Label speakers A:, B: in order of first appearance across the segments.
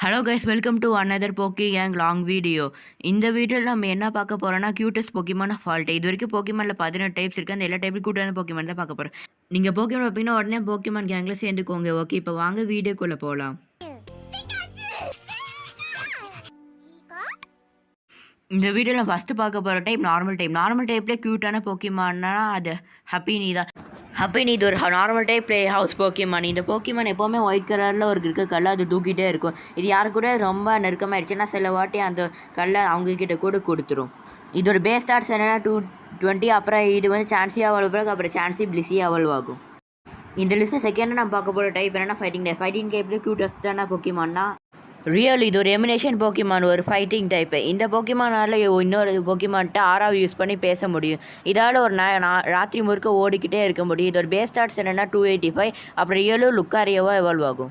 A: Hello guys, welcome to another pokey gang long video. இந்த வீடியோவில் நம்ம என்ன பார்க்க போகிறோம்னா cutest Pokemon of all time. இது வரைக்கும் போக்கிமானில் 18 டைப்ஸ் இருக்குது. அந்த எல்லா டைப்பும் கூட்டான போக்கிமான் தான் பார்க்க போகிறோம். நீங்கள் போக்கிமான் பார்ப்பீங்கன்னா உடனே போக்கிமான் கேங்கில் சேர்ந்துக்கோங்க. ஓகே, இப்போ வாங்க வீடியோக்குள்ளே போகலாம். இந்த வீடியோவில் ஃபஸ்ட்டு பார்க்க போகிற டைப் நார்மல் டைப். நார்மல் டைப்லேயே க்யூட்டான போக்கிமான்னா அது ஹப்பினி தான். ஹப்பினி இது ஒரு normal type play house Pokemon. இந்த போக்கிமான் எப்போவுமே ஒயிட் கலரில் ஒரு இருக்க கல்லை அது தூக்கிட்டே இருக்கும். இது யாரு கூட ரொம்ப நெருக்கமாகிடுச்சுன்னா சில வாட்டி அந்த கல்லை அவங்கக்கிட்ட கூட கொடுத்துரும். இதோட பேஸ் ஸ்டார்ட்ஸ் என்னென்னா 220. அப்புறம் இது வந்து சான்ஸி அவால்வ் பிறகு அப்புறம் சான்ஸி பிளிஸி அவால்வ் ஆகும். இந்த லிஸ்ட்டு செகண்டாக நம்ம பார்க்க போகிற டைப் என்னென்னா ஃபைட்டிங் டைப். ஃபைட்டிங் டைப்லேயே க்யூட்டஸ்டான போக்கிமான்னா ரியல். இது ஒரு எமினேஷன் போக்கிமான், ஒரு ஃபைட்டிங் டைப்பு. இந்த போக்கிமானால் இன்னொரு போக்கிமான்ட்ட ஆறாவை யூஸ் பண்ணி பேச முடியும். இதால் ஒரு ராத்திரி முழுக்க ஓடிக்கிட்டே இருக்க முடியும். இதோட பேஸ் ஸ்டார்ட்ஸ் என்னென்னா 285. அப்புறம் ரியலும் லுக்காரியோவாக எவால்வ் ஆகும்.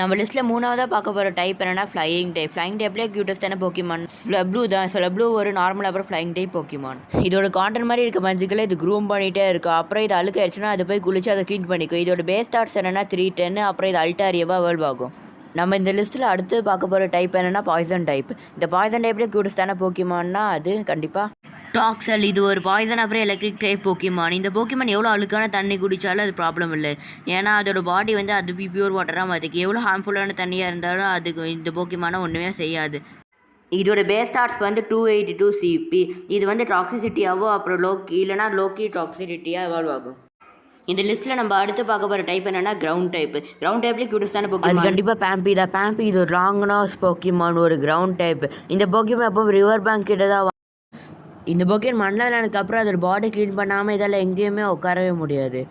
A: நம்ம லிஸ்ட்டில் மூணாவதாக பார்க்க போகிற டைப் என்னென்னா ஃப்ளையிங் டைப். ஃப்ளையிங் டைப்லேயே க்யூட்டஸ்டான போக்கிமான் ஸ்லப்ளூ தான். ஸ்லப்ளூ ஒரு நார்மல் அப்புறம் ஃப்ளையிங் டைப் போக்கிமான். இதோட காட்டன் மாதிரி இருக்க மஞ்சுக்களை இது க்ரூம் பண்ணிகிட்டே இருக்கும். அப்புறம் இது அழுக்காயிடுச்சுன்னா அது போய் குளிச்சு அதை க்ளீன் பண்ணிக்கும். இதோட பேஸ் ஸ்டார்ட்ஸ் என்னென்னா 310. அப்புறம் இது அல்டாரியோவாக எவால்வ் ஆகும். நம்ம இந்த லிஸ்ட்டில் அடுத்து பார்க்க போகிற டைப் என்னென்னா பாய்சன் டைப். இந்த பாய்சன் டைப்லேயே க்யூட்டஸ்டான போக்கிமான்னா அது கண்டிப்பாக டாக்ஸல். இது ஒரு பாய்சன் அப்புறம் எலக்ட்ரிக் டைப் போக்கிமான். இந்த போக்கிமான் எவ்வளோ அழுக்கான தண்ணி குடித்தாலும் அது ப்ராப்ளம் இல்லை. ஏன்னா அதோட பாடி வந்து அது பியூர் வாட்டராக அதுக்கு எவ்வளோ ஹார்ம்ஃபுல்லான தண்ணியாக இருந்தாலும் அதுக்கு இந்த போக்கிமானை ஒன்றுமே செய்யாது. இதோட பேஸ் ஸ்டார்ட்ஸ் வந்து 282 CP. இது வந்து டாக்ஸிசிட்டியாவோ அப்புறம் இல்லைனா லோக்கி டாக்ஸிசிட்டியாக எவால்வ் ஆகும். இந்த லிஸ்ட்டில் நம்ம அடுத்து பார்க்க போகிற டைப் என்னென்னா கிரவுண்ட் டைப். கிரவுண்ட் டைப்லேயே க்யூட்டஸ்டான போக்கிமான் அது கண்டிப்பாக பேம்பி தான். பேம்பி இது ஒரு லாங்னாஸ் போக்கிமான், ஒரு கிரவுண்ட் டைப். இந்த போக்கிமான் எப்போ ரிவர் பேங்க் கிட்ட தான். இந்த போக்கிமான் மண்ணில் அப்புறம் அதோட பாடி க்ளீன் பண்ணாமல் இதால் எங்கேயுமே உட்காரவே முடியாது.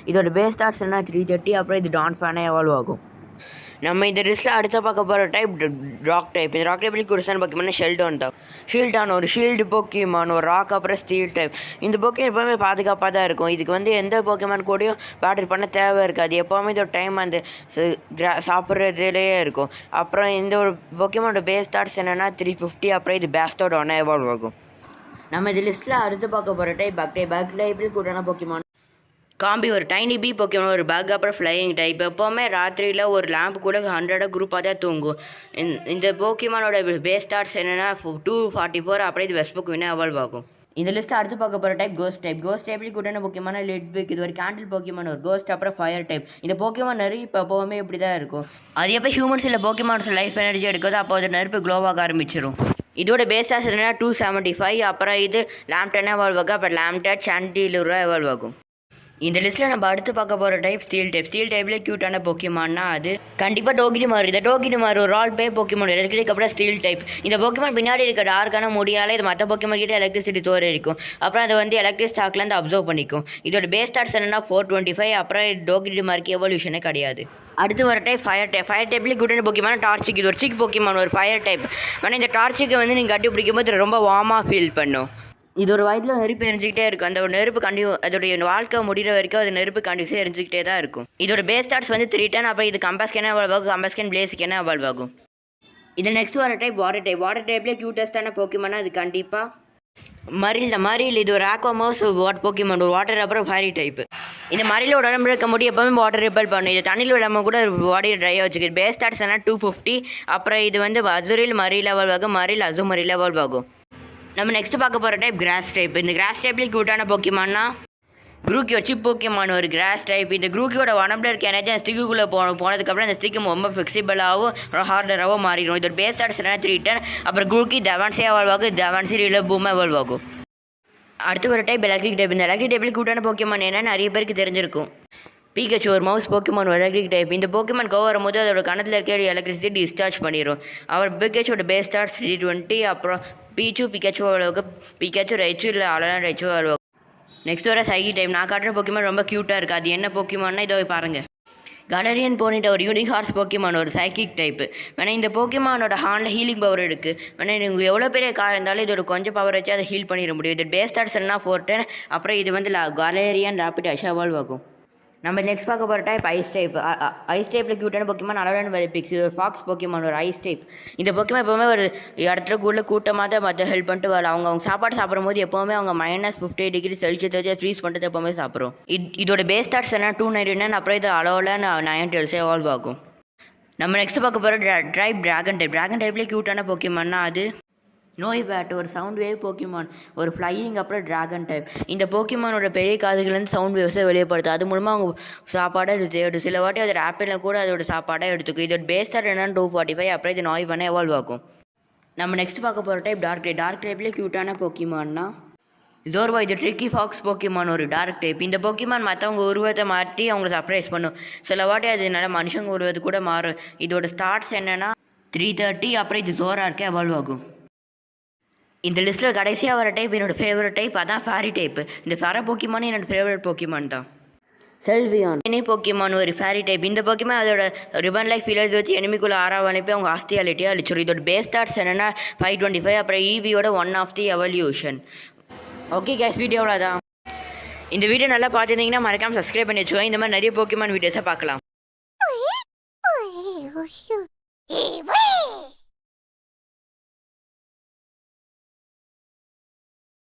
A: இதோட பேஸ் ஸ்டார்ட்ஸ் என்ன 330. அப்புறம் இது டான் ஃபேனே எவால்வ் ஆகும். நம்ம இந்த லிஸ்ட்டில் அடுத்த பார்க்க போகிற டைப் ராக் டைப். இந்த ராக் டைப்லேயே குடிசான போக்கிமான் ஷெல்டான் தான். ஷீல்டான் ஒரு ஷீல்டு போக்கிமான், ஒரு ராக் அப்புறம் ஸ்டீல் டைப். இந்த போக்கிமான் எப்போவுமே பாதுகாப்பாக தான் இருக்கும். இதுக்கு வந்து எந்த போக்கிமான் கூடயும் பேட்டில் பண்ண தேவை இருக்காது. எப்போவுமே இதோட டைம் அந்த சாப்பிட்றதுலேயே இருக்கும். அப்புறம் இந்த ஒரு போக்கிமானோட பேஸ் ஸ்டார்ட்ஸ் என்னென்னா 350. அப்புறம் இது பேஸ்டோட ஒன்றா எவால்வ் ஆகும். நம்ம இந்த லிஸ்ட்டில் அடுத்து பார்க்க போகிற டைப் பக் டைப். பக் டைப்லேயே கூட்டான போக்கிமான் காம்பி ஒரு டைனி பீ போக்கிமான், ஒரு பக் அப்புறம் ஃப்ளையிங் டைப். எப்போவுமே ராத்திரியில் ஒரு லேம்ப் கூட 100 குரூப்பாக தான் தூங்கும். இந்த போக்கிமானோட பேஸ் ஸ்டார்ட்ஸ் என்னென்னா 244. அப்புறம் இது வெஸ்ட் போக்கிமானே எவால்வ் ஆகும். இந்த லிஸ்ட்டு அடுத்து பார்க்க போகிற டைப் கோஸ்ட் டைப். கோஸ்ட் டைப்லேயே கூட்டான போக்கிமான லிட்விக். இது ஒரு கேண்டில் போக்கிமான், ஒரு கோஸ்ட் அப்புறம் ஃபயர் டைப். இந்த போக்கிமான் நெருப்பு இப்போ எப்போவுமே இப்படி தான் இருக்கும். அது எப்போ ஹியூமன்ஸ் இல்லை போக்கிமான்ஸ் லைஃப் எனர்ஜி எடுக்குது அப்போ அது நெருப்பு க்ளோவாக ஆரம்பிச்சிடும். இதோட பேஸ் ஸ்டார்ட்ஸ் என்னென்னா 275. அப்புறம் இது லேம்டனே எவால்வ் ஆகும். அப்புறம் லேம்டட் சாண்டிலூராக எவால்வ் ஆகும். இந்த லிஸ்ட்டில் நம்ம அடுத்து பார்க்க போகிற டைப் ஸ்டீல் டைப். ஸ்டீல் டைப்லேயே க்யூட்டான போக்கிமான்னா அது கண்டிப்பாக டோகினிமார். இந்த டோகினிமார் ஒரு ரால் பே போக்கிமான், எலக்ட்ரிக் அப்புறம் ஸ்டீல் டைப். இந்த போக்கிமான் பின்னாடி இருக்க டார்க்கான முடியால் இது மற்ற போக்கிமான் கிட்ட எலக்ட்ரிசிட்டி தோறிக்கும். அப்புறம் அதை வந்து எலக்ட்ரிக் ஸ்டாக்லேருந்து அப்சர்வ் பண்ணிக்கும். இதோட பேஸ் ஸ்டார்ட்ஸ் என்னென்னா 425. அப்புறம் டோகினிமார்க்கு எவல்யூஷனே கிடையாது. அடுத்து வர டைப் ஃபயர் டைப். ஃபயர் டைப்லேயே க்யூட்டான போக்கிமான் டார்ச்சிக். இது ஒரு சிக் போக்கிமான், ஒரு ஃபயர் டைப். ஆனால் இந்த டார்ச்சிக்கு வந்து நீங்கள் கட்டி பிடிக்கும்போது ரொம்ப வார்மாக ஃபீல் பண்ணும். இது ஒரு வயதில் நெருப்பு எரிஞ்சிக்கிட்டே இருக்கும். அந்த ஒரு நெருப்பு அதோடைய வாழ்க்கை முடிகிற வரைக்கும் அது நெருப்பு கண்டிப்பாக எரிஞ்சிக்கிட்டே தான் இருக்கும். இதோட பேஸ் ஸ்டார்ட்ஸ் வந்து 310. அப்புறம் இது கம்பஸ்கேனே எவால்வ் ஆகும். கம்பஸ்கேன் பிளேஸுக்கேனே எவால்வ் ஆகும். இது நெக்ஸ்ட் வர டைப் வாட்டர் டைப். வாட்டர் டைப்லேயே க்யூட்டஸ்டான போக்கிமானா அது கண்டிப்பாக மரில். இது ஒரு ஆக்வாமோஸ் போக்கிமான், ஒரு வாட்டர் அப்புறம் ஃபயரி டைப். இந்த மரிலோட உடம்பு இருக்க முடியும் எப்போவுமே வாட்டர் ரிப்பல் பண்ணும். இது தண்ணியில் விடாமல் கூட பாடியை ட்ரையாக வச்சுக்கிது. பேஸ் ஸ்டார்ட்ஸ் என்ன 250. அப்புறம் இது வந்து அசுரில் மரில் எவால்வ் ஆகும். மரில் அசுமரில் எவால்வ் ஆகும். நம்ம நெக்ஸ்ட் பார்க்க போகிற டைப் கிராஸ் டைப். இந்த கிராஸ் டைப்லேயே க்யூட்டான போக்கிமான்னா குரூக்கி வச்சு போக்கிமான், ஒரு கிராஸ் டைப். இந்த குரூக்கியோட உடம்புல இருக்க எனர்ஜி அந்த ஸ்டிக்குள்ளே போனதுக்கப்புறம் அந்த ஸ்டிக்கு ரொம்ப ஃப்ளெக்சிபிளாகவும் ஹார்டராகவும் மாறிடும். இதோட பேஸ் ஸ்டார்ட்ஸ் என்ன 310. அப்புறம் குரூக்கி தவான்ஸே எவால்வ் ஆகும். தவான்ஸி ரிலபூமாக எவால்வ் ஆகும். அடுத்து ஒரு டைப் எலக்ட்ரிக் டைப். இந்த எலக்ட்ரிக் டைப்லேயே க்யூட்டான போக்கிமான் என்னன்னு நிறைய பேருக்கு தெரிஞ்சிருக்கும். பீகச்சு ஒரு மவுஸ் போக்கிமான், ஒரு எலக்ட்ரிக் டைப். இந்த போக்கிமான் கோவரும் போது அதோட கணத்தில் இருக்க எலக்ட்ரிசிட்டி டிஸ்சார்ஜ் பண்ணிடும். அவர் பீகச்சோட பேஸ் ஸ்டார்ட்ஸ் 320. அப்புறம் பீச்சு பிகாச்சு அளவுக்கு பிகாச்சு ரைச்சு இல்லை அலனா ரைச்சு அளவுக்கு. நெக்ஸ்ட் வர சைகி டைப். நான் காட்டுற போக்கிமான் ரொம்ப க்யூட்டாக இருக்குது. அது என்ன போக்கிமான்னா இதோ பாருங்கள். கலரியன் போனிட்ட ஒரு யூனிக் ஹார்ஸ் போக்கிமான், ஒரு சைக்கிக் டைப்பு. வேணா இந்த போக்கிமானோட ஹார்னில் ஹீலிங் பவர் இருக்குது. வேணா நீங்கள் எவ்வளோ பெரிய கார் இருந்தாலும் இதோட கொஞ்சம் பவர் வச்சு அதை ஹீல் பண்ணிட முடியும். இது பேஸ் ஸ்டார்ட்ஸ் என்ன 410. அப்புறம் இது வந்து கலேரியன் ராபிட் எவால்வ் ஆகும். நம்ம நெக்ஸ்ட் பார்க்க போகிற டைப் ஐஸ் டைப். ஐஸ் டைப்பில் க்யூட்டான போக்கிமான் அலோரன் வெலிபிக்ஸ். இது ஒரு ஃபாக்ஸ் போக்கிமான், ஒரு ஐஸ் டைப். இந்த போக்கிமான் எப்போவுமே ஒரு இடத்துல கூட்டமாக தான் மற்ற ஹெல்ப் பண்ணிட்டு வரலாம். அவங்க சாப்பாடு சாப்பிடும்போது எப்போவுமே அவங்க -50°C ஃப்ரீஸ் பண்ணிட்டு எப்போவுமே சாப்பிட்றோம். இதோட பேஸ் ஸ்டார்ட்ஸ் என்ன 299. அப்புறம் இது அலோவில் 9 எவால்வ் ஆகும். நம்ம நெக்ஸ்ட் பார்க்க போகிற ட்ராகன் டைப்லேயே க்யூட்டான போக்கிமான்னா அது நோய் பேட், ஒரு சவுண்ட் வேவ் போக்கிமான், ஒரு ஃப்ளையிங் அப்புறம் ட்ராகன் டைப். இந்த போக்கிமானோட பெரிய காதுகள்லேருந்து சவுண்ட் வேவ்ஸை வெளியப்படுத்து. அது மூலமாக அவங்க சாப்பாடை அது தேடும். சில வாட்டி அதோட ஆப்பிளில் கூட அதோட சாப்பாடை எடுத்துக்கும். இதோட பேஸ்டாக என்னென்னு 245. அப்புறம் இது நோய் பண்ண எவால்வ் ஆகும். நம்ம நெக்ஸ்ட் பார்க்க போகிற டைப் டார்க் டைப்லேயே க்யூட்டான போக்கிமான்னா ஜோர்வா. இது ட்ரிக்கி ஃபாக்ஸ் போக்கிமான், ஒரு டார்க் டைப். இந்த போக்கிமான் மற்றவங்க உருவத்தை மாற்றி அவங்கள சர்ப்ரைஸ் பண்ணும். சில வாட்டி அது நல்லா மனுஷங்க உருவத்து கூட மாறும். இதோட ஸ்டார்ட்ஸ் என்னென்னா 330. அப்புறம் இது ஜோரார்க்கே எவால்வ் ஆகும். இந்த லிஸ்ட்டில் கடைசியாக வர டைப் என்னோடய ஃபேவரட் டைப், அதான் ஃபேரி டைப்பு. இந்த ஃபேர போக்கிமான் என்னோடய ஃபேவரட் போக்கிமான் தான். செல்வியான் போக்கிமான் ஒரு ஃபேரி டைப். இந்த போக்கிமான் அதோட ரிபன் லைக் ஃபீலர்ஸ் வச்சு எனிமிக்குள்ளே அனுப்பி அவங்க ஆஸ்தியாலிட்டியாக அழிச்சிடும். இதோட பேஸ் ஸ்டார்ட்ஸ் என்னென்னா 525. அப்புறம் ஈவியோட 1 of the evolution. Okay guys, video அவ்வளோதான். இந்த வீடியோ நல்லா பார்த்துருந்தீங்கன்னா மறக்காமல் சப்ஸ்கிரைப் பண்ணி வச்சுக்கோங்க. இந்த மாதிரி நிறைய போக்கிமான் வீடியோஸை பார்க்கலாம்.